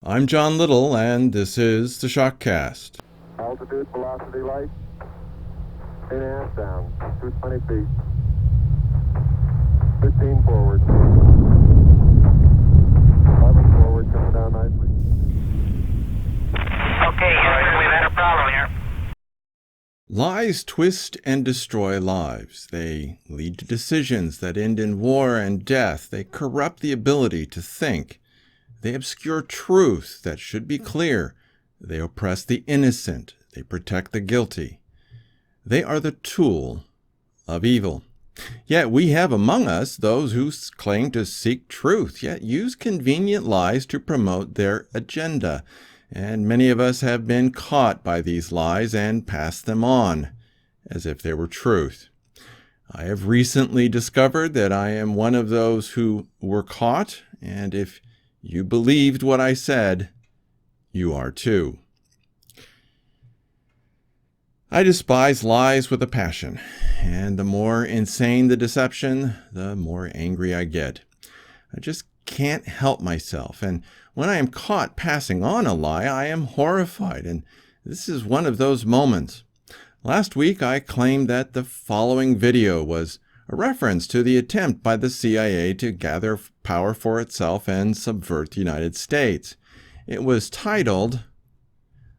I'm John Little, and this is the ShockCast. Altitude, velocity, light. 8.5 down. 220 feet. 15 forward. 11 forward, coming down nicely. Okay, Houston, we've had a problem here. Lies twist and destroy lives. They lead to decisions that end in war and death. They corrupt the ability to think. They obscure truth that should be clear. They oppress the innocent. They protect the guilty. They are the tool of evil. Yet we have among us those who claim to seek truth, yet use convenient lies to promote their agenda. And many of us have been caught by these lies and passed them on as if they were truth. I have recently discovered that I am one of those who were caught, and if you believed what I said, you are too. I despise lies with a passion, and the more insane the deception, the more angry I get. I just can't help myself, and when I am caught passing on a lie, I am horrified, and this is one of those moments. Last week, I claimed that the following video was a reference to the attempt by the CIA to gather power for itself and subvert the United States. It was titled,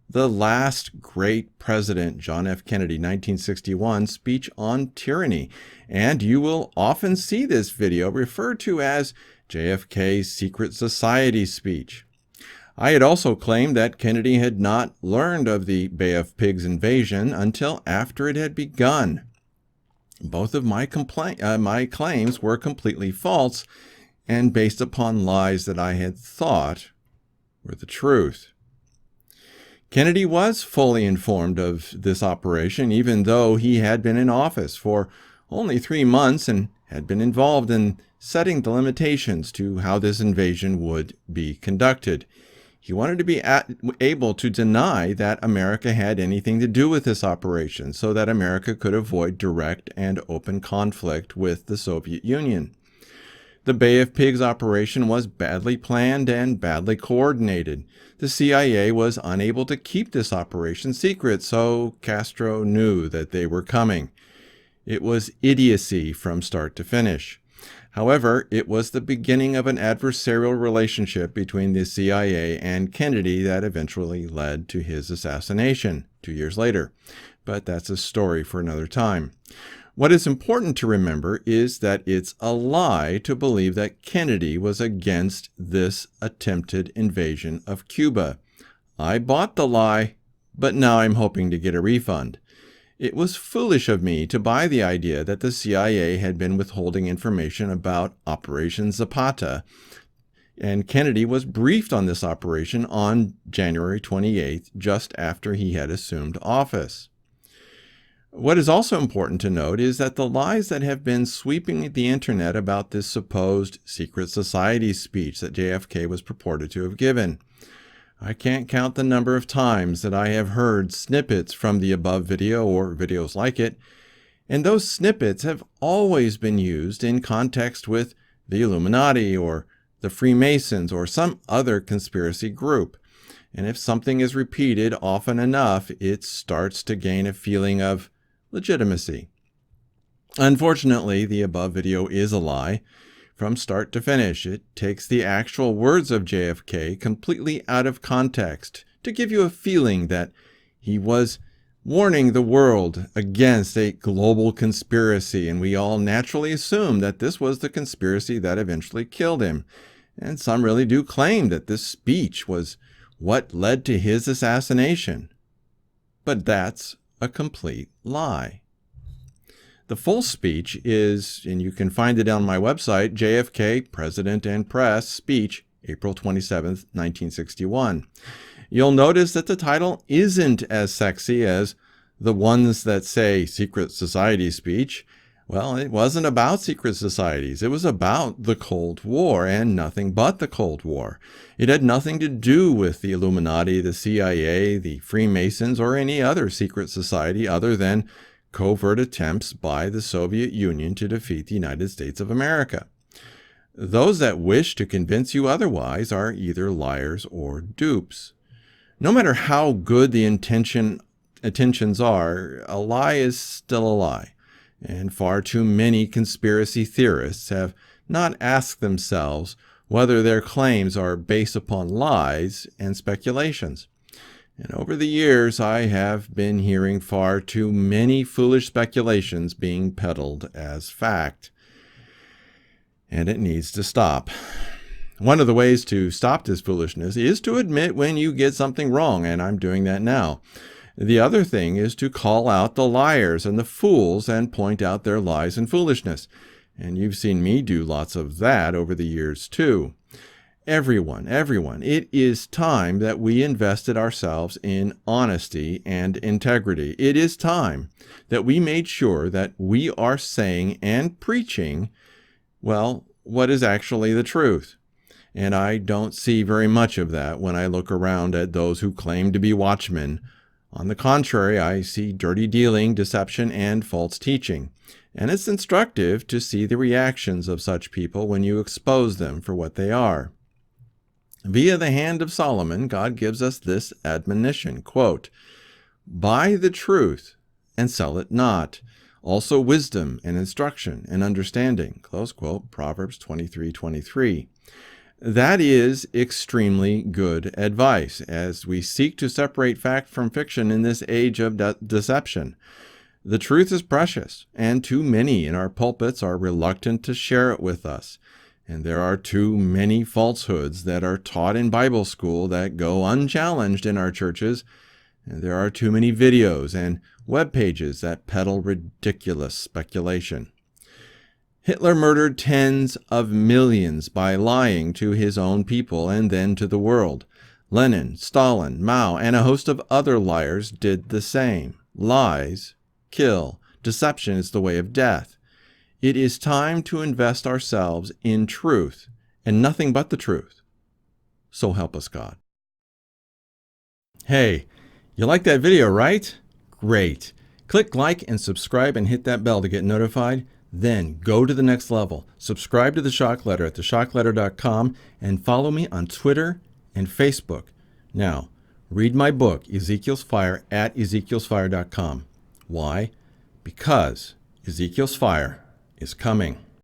"The Last Great President, John F. Kennedy, 1961, Speech on Tyranny," and you will often see this video referred to as JFK's Secret Society speech. I had also claimed that Kennedy had not learned of the Bay of Pigs invasion until after it had begun. Both of my claims were completely false and based upon lies that I had thought were the truth. Kennedy was fully informed of this operation, even though he had been in office for only 3 months and had been involved in setting the limitations to how this invasion would be conducted. He wanted to be able to deny that America had anything to do with this operation so that America could avoid direct and open conflict with the Soviet Union. The Bay of Pigs operation was badly planned and badly coordinated. The CIA was unable to keep this operation secret, so Castro knew that they were coming. It was idiocy from start to finish. However, it was the beginning of an adversarial relationship between the CIA and Kennedy that eventually led to his assassination 2 years later. But that's a story for another time. What is important to remember is that it's a lie to believe that Kennedy was against this attempted invasion of Cuba. I bought the lie, but now I'm hoping to get a refund. It was foolish of me to buy the idea that the CIA had been withholding information about Operation Zapata, and Kennedy was briefed on this operation on January 28th, just after he had assumed office. What is also important to note is that the lies that have been sweeping the internet about this supposed secret society speech that JFK was purported to have given. I can't count the number of times that I have heard snippets from the above video or videos like it, and those snippets have always been used in context with the Illuminati or the Freemasons or some other conspiracy group. And if something is repeated often enough, it starts to gain a feeling of legitimacy. Unfortunately, the above video is a lie. From start to finish, it takes the actual words of JFK completely out of context to give you a feeling that he was warning the world against a global conspiracy, and we all naturally assume that this was the conspiracy that eventually killed him. And some really do claim that this speech was what led to his assassination. But that's a complete lie. The full speech is, and you can find it on my website, JFK, President and Press, Speech, April 27th, 1961. You'll notice that the title isn't as sexy as the ones that say Secret Society Speech. Well, it wasn't about secret societies. It was about the Cold War and nothing but the Cold War. It had nothing to do with the Illuminati, the CIA, the Freemasons, or any other secret society other than covert attempts by the Soviet Union to defeat the United States of America. Those that wish to convince you otherwise are either liars or dupes. No matter how good the intentions are, a lie is still a lie. And far too many conspiracy theorists have not asked themselves whether their claims are based upon lies and speculations. And over the years, I have been hearing far too many foolish speculations being peddled as fact. And it needs to stop. One of the ways to stop this foolishness is to admit when you get something wrong, and I'm doing that now. The other thing is to call out the liars and the fools and point out their lies and foolishness. And you've seen me do lots of that over the years too. Everyone, it is time that we invested ourselves in honesty and integrity. It is time that we made sure that we are saying and preaching, well, what is actually the truth. And I don't see very much of that when I look around at those who claim to be watchmen. On the contrary, I see dirty dealing, deception, and false teaching. And it's instructive to see the reactions of such people when you expose them for what they are. Via the hand of Solomon, God gives us this admonition, quote, "Buy the truth and sell it not, also wisdom and instruction and understanding," close quote, Proverbs 23:23. That is extremely good advice as we seek to separate fact from fiction in this age of deception. The truth is precious, and too many in our pulpits are reluctant to share it with us. And there are too many falsehoods that are taught in Bible school that go unchallenged in our churches. And there are too many videos and web pages that peddle ridiculous speculation. Hitler murdered tens of millions by lying to his own people and then to the world. Lenin, Stalin, Mao, and a host of other liars did the same. Lies kill. Deception is the way of death. It is time to invest ourselves in truth and nothing but the truth. So help us God. Hey, you like that video, right? Great. Click like and subscribe and hit that bell to get notified. Then go to the next level. Subscribe to the Shock Letter at theshockletter.com and follow me on Twitter and Facebook. Now, read my book, Ezekiel's Fire, at ezekielsfire.com. Why? Because Ezekiel's Fire is coming.